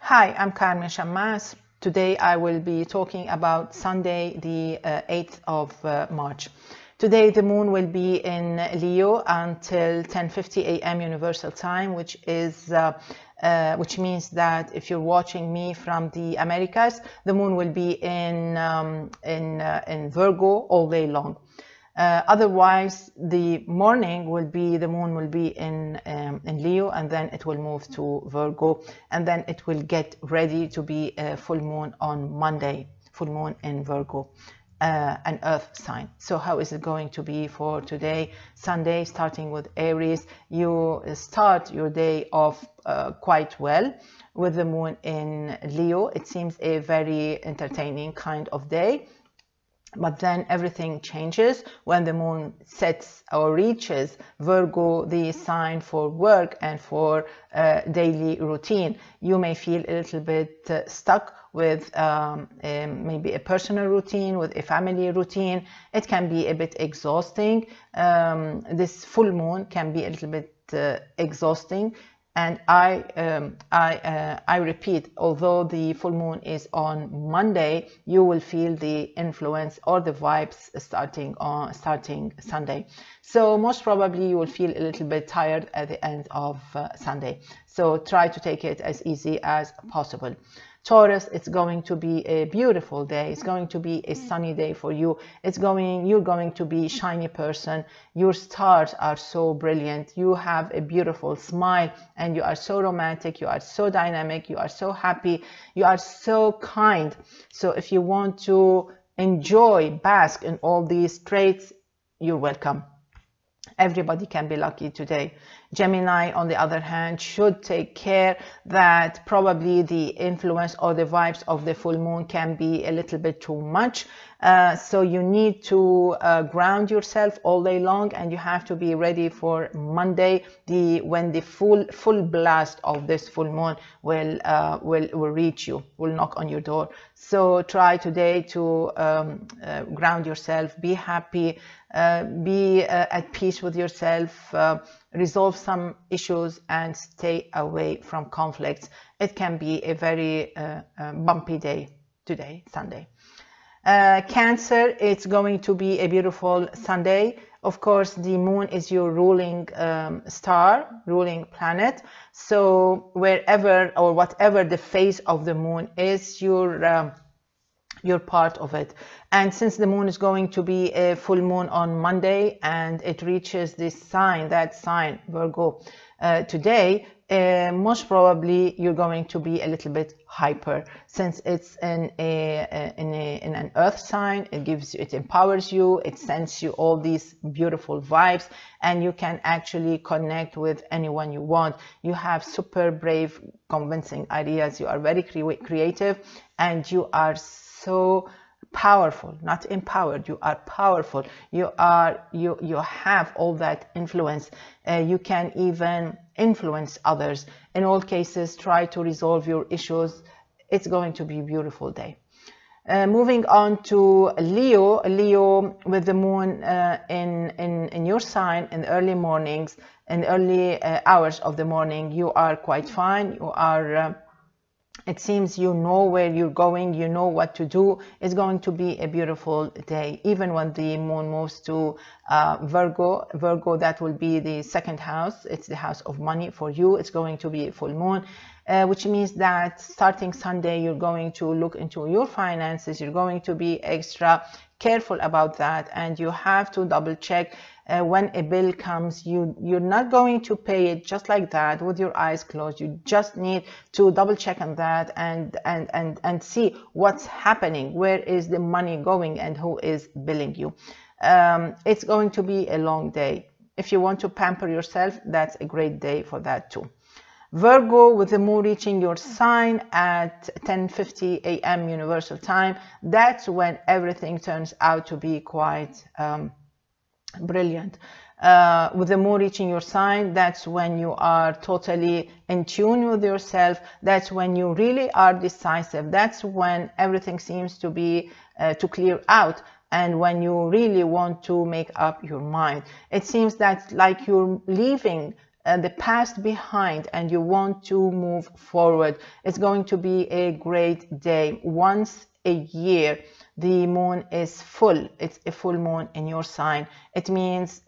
Hi, I'm Carmen Chammas. Today I will be talking about Sunday, the 8th of March. Today the moon will be in Leo until 10:50 a.m. Universal Time, which means that if you're watching me from the Americas, the moon will be in Virgo all day long. Otherwise, the morning the moon will be in Leo, and then it will move to Virgo, and then it will get ready to be a full moon on Monday, full moon in Virgo, an earth sign. So how is it going to be for today, Sunday, starting with Aries? You start your day off quite well with the moon in Leo. It seems a very entertaining kind of day. But then everything changes when the moon sets or reaches Virgo, the sign for work and for daily routine. You may feel a little bit stuck with maybe a personal routine, with a family routine. It can be a bit exhausting. This full moon can be a little bit exhausting. And I repeat, although the full moon is on Monday, you will feel the influence or the vibes starting Sunday. So most probably you will feel a little bit tired at the end of Sunday. So try to take it as easy as possible. Taurus, it's going to be a beautiful day. It's going to be a sunny day for you. You're going to be a shiny person. Your stars are so brilliant. You have a beautiful smile, and you are so romantic. You are so dynamic. You are so happy. You are so kind. So if you want to bask in all these traits, you're welcome. Everybody can be lucky today. Gemini, on the other hand, should take care that probably the influence or the vibes of the full moon can be a little bit too much. So you need to ground yourself all day long, and you have to be ready for Monday, when the full blast of this full moon will reach you, will knock on your door. So try today to ground yourself, be happy, be at peace with yourself, resolve some issues, and stay away from conflicts. It can be a very bumpy day today, Sunday. Cancer, it's going to be a beautiful Sunday. Of course, the moon is your ruling star, ruling planet. So wherever or whatever the phase of the moon is, you're part of it. And since the moon is going to be a full moon on Monday, and it reaches this sign, that sign, Virgo, today, most probably you're going to be a little bit hyper, since it's in an earth sign. It empowers you, it sends you all these beautiful vibes, and you can actually connect with anyone you want. You have super brave, convincing ideas. You are very creative, and you are so powerful, not empowered. You are powerful. You have all that influence. You can even influence others. In all cases, try to resolve your issues. It's going to be a beautiful day. Moving on to Leo, with the moon in your sign in the early mornings, in early hours of the morning, you are quite fine. You are it seems you know where you're going, you know what to do. It's going to be a beautiful day. Even when the moon moves to Virgo, that will be the second house. It's the house of money for you. It's going to be a full moon, which means that starting Sunday, you're going to look into your finances. You're going to be extra careful about that, and you have to double check when a bill comes. You're not going to pay it just like that with your eyes closed. You just need to double check on that and see what's happening, where is the money going, and who is billing you. It's going to be a long day. If you want to pamper yourself, that's a great day for that too. Virgo, with the moon reaching your sign at 10:50 a.m. Universal Time, that's when everything turns out to be quite brilliant. With the moon reaching your sign, that's when you are totally in tune with yourself. That's when you really are decisive. That's when everything seems to be to clear out, and when you really want to make up your mind. It seems that like you're leaving the past behind and you want to move forward, it's going to be a great day. Once a year, the moon is full. It's a full moon in your sign. It means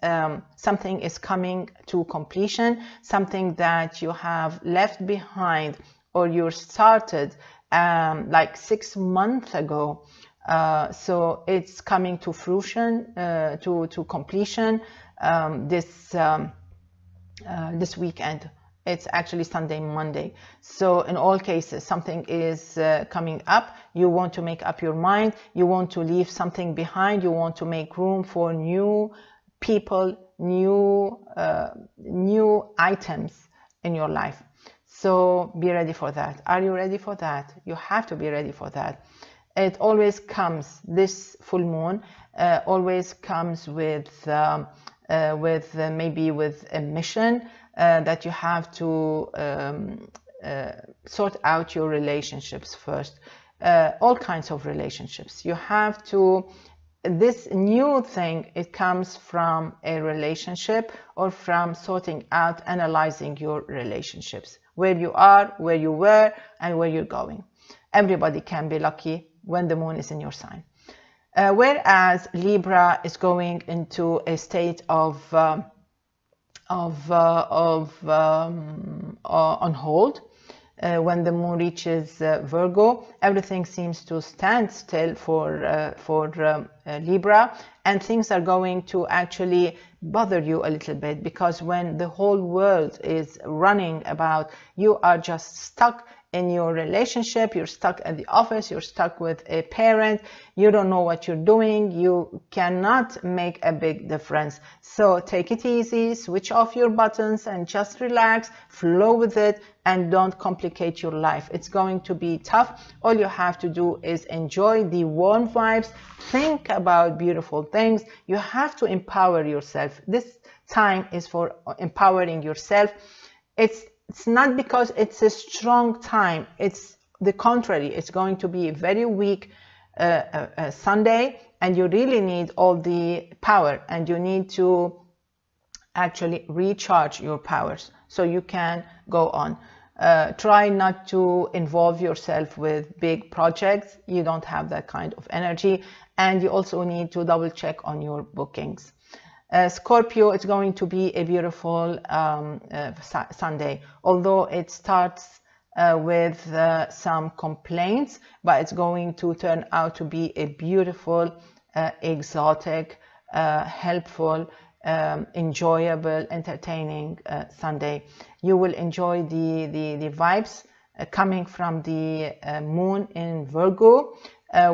something is coming to completion, something that you have left behind or you started like 6 months ago. So it's coming to fruition, to completion this weekend. It's actually Sunday, Monday. So in all cases, something is coming up. You want to make up your mind. You want to leave something behind. You want to make room for new people, new items in your life. So be ready for that. Are you ready for that? You have to be ready for that. It always comes, this full moon always comes with maybe with a mission that you have to sort out your relationships first. All kinds of relationships. You have to, this new thing, it comes from a relationship or from sorting out, analyzing your relationships. Where you are, where you were, and where you're going. Everybody can be lucky when the moon is in your sign. Whereas Libra is going into a state of on hold. When the moon reaches Virgo, everything seems to stand still for Libra, and things are going to actually bother you a little bit, because when the whole world is running about, you are just stuck in your relationship, you're stuck at the office, you're stuck with a parent, you don't know what you're doing, you cannot make a big difference. So take it easy, switch off your buttons and just relax, flow with it, and don't complicate your life. It's going to be tough. All you have to do is enjoy the warm vibes, think about beautiful things. You have to empower yourself. This time is for empowering yourself. It's not because it's a strong time, it's the contrary. It's going to be a very weak Sunday, and you really need all the power, and you need to actually recharge your powers so you can go on. Try not to involve yourself with big projects. You don't have that kind of energy, and you also need to double check on your bookings. Scorpio, it's going to be a beautiful Sunday, although it starts with some complaints, but it's going to turn out to be a beautiful, exotic, helpful, enjoyable, entertaining Sunday. You will enjoy the vibes coming from the moon in Virgo,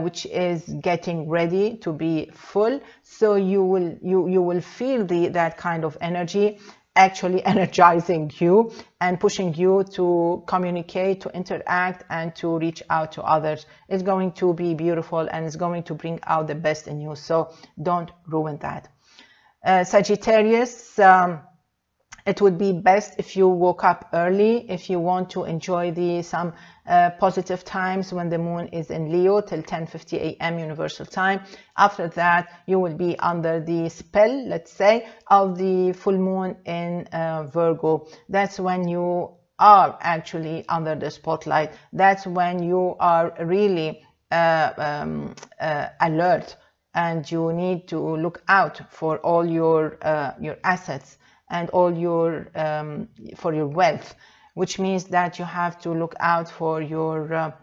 which is getting ready to be full. So you will feel that kind of energy actually energizing you and pushing you to communicate, to interact, and to reach out to others. It's going to be beautiful, and it's going to bring out the best in you. So don't ruin that. Sagittarius, it would be best if you woke up early, if you want to enjoy some positive times when the moon is in Leo till 10:50 a.m. Universal Time. After that, you will be under the spell, let's say, of the full moon in Virgo. That's when you are actually under the spotlight. That's when you are really alert, and you need to look out for all your assets and all your for your wealth, which means that you have to look out for your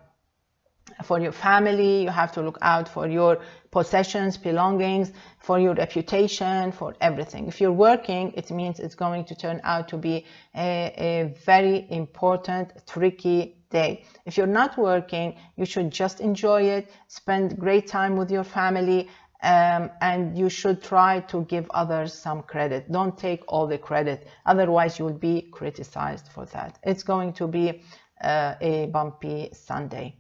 family. You have to look out for your possessions, belongings, for your reputation, for everything. If you're working, it means it's going to turn out to be a very important, tricky day. If you're not working, you should just enjoy it, spend great time with your family, and you should try to give others some credit. Don't take all the credit, otherwise you will be criticized for that. It's going to be a bumpy Sunday.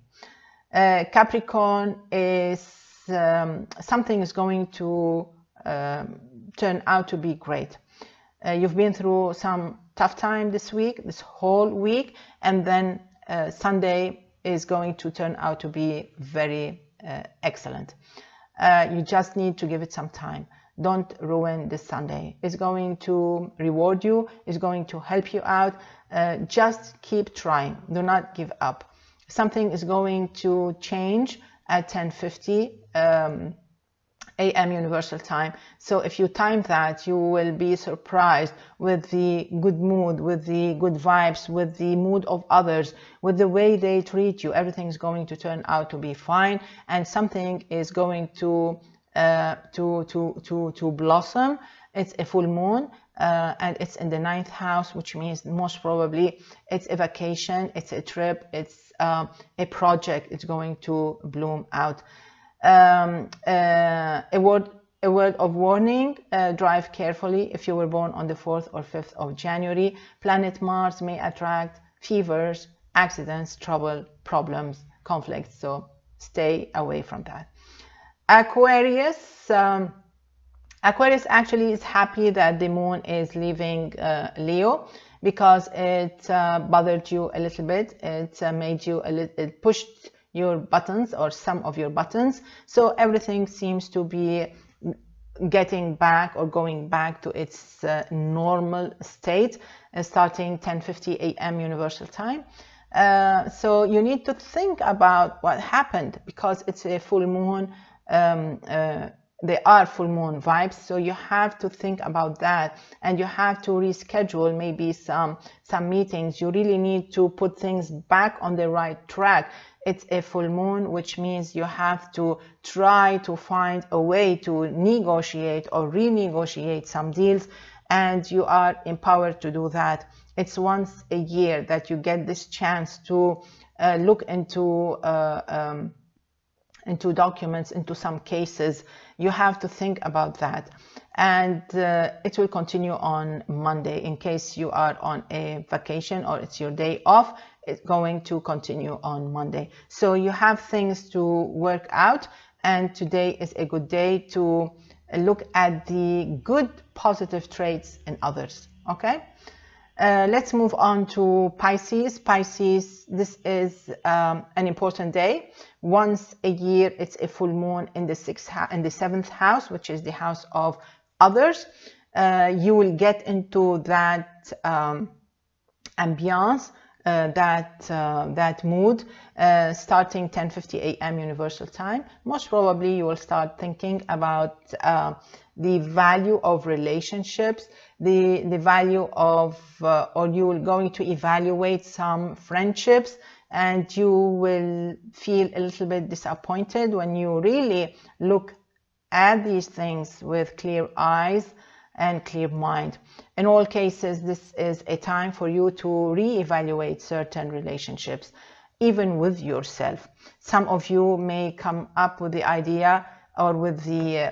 Capricorn is something is going to turn out to be great. You've been through some tough time this whole week, and then Sunday is going to turn out to be very excellent. You just need to give it some time. Don't ruin this Sunday. It's going to reward you. It's going to help you out. Just keep trying. Do not give up. Something is going to change at 10:50 a.m. Universal Time. So if you time that, you will be surprised with the good mood, with the good vibes, with the mood of others, with the way they treat you. Everything is going to turn out to be fine, and something is going to blossom. It's a full moon, and it's in the 9th house, which means most probably it's a vacation, it's a trip, it's a project. It's going to bloom out. A word of warning: drive carefully if you were born on the 4th or 5th of January. Planet Mars may attract fevers, accidents, trouble, problems, conflicts, so stay away from that. Aquarius. Aquarius actually is happy that the moon is leaving Leo, because it bothered you a little bit. It made you it pushed your buttons, or some of your buttons. So everything seems to be getting back or going back to its normal state, starting 10:50 a.m. Universal Time. So you need to think about what happened, because it's a full moon. They are full moon vibes, so you have to think about that, and you have to reschedule maybe some meetings. You really need to put things back on the right track. It's a full moon, which means you have to try to find a way to negotiate or renegotiate some deals, and you are empowered to do that. It's once a year that you get this chance to look into documents, into some cases. You have to think about that, and it will continue on Monday. In case you are on a vacation or it's your day off, it's going to continue on Monday. So you have things to work out, and today is a good day to look at the good positive traits in others. Okay, let's move on to Pisces. Pisces, this is an important day. Once a year, it's a full moon in the 7th house, which is the house of others. You will get into that ambiance, that mood, starting 10:50 a.m. Universal Time. Most probably you will start thinking about the value of relationships, the value of, or you will going to evaluate some friendships, and you will feel a little bit disappointed when you really look at these things with clear eyes and clear mind. In all cases, this is a time for you to reevaluate certain relationships, even with yourself. Some of you may come up with the idea or with the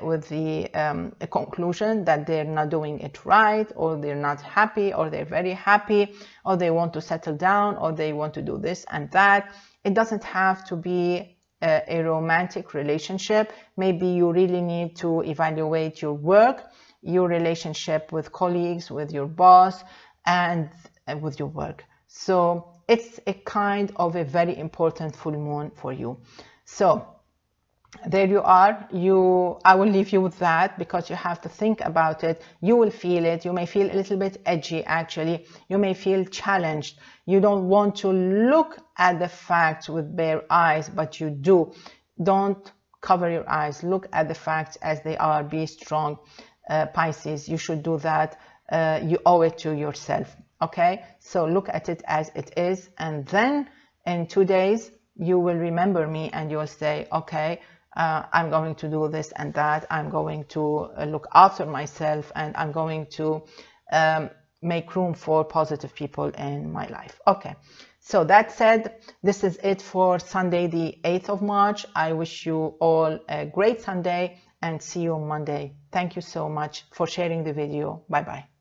conclusion that they're not doing it right, or they're not happy, or they're very happy, or they want to settle down, or they want to do this and that. It doesn't have to be a romantic relationship. Maybe you really need to evaluate your work, your relationship with colleagues, with your boss, and with your work. So it's a kind of a very important full moon for you. So there you are. I will leave you with that, because you have to think about it. You will feel it. You may feel a little bit edgy, actually. You may feel challenged. You don't want to look at the facts with bare eyes, but you do. Don't cover your eyes. Look at the facts as they are. Be strong. Pisces, you should do that. You owe it to yourself. Okay, so look at it as it is, and then in 2 days you will remember me, and you will say, okay, I'm going to do this and that. I'm going to look after myself, and I'm going to make room for positive people in my life. Okay, so that said, this is it for Sunday the 8th of March. I wish you all a great Sunday, and see you on Monday. Thank you so much for sharing the video. Bye bye.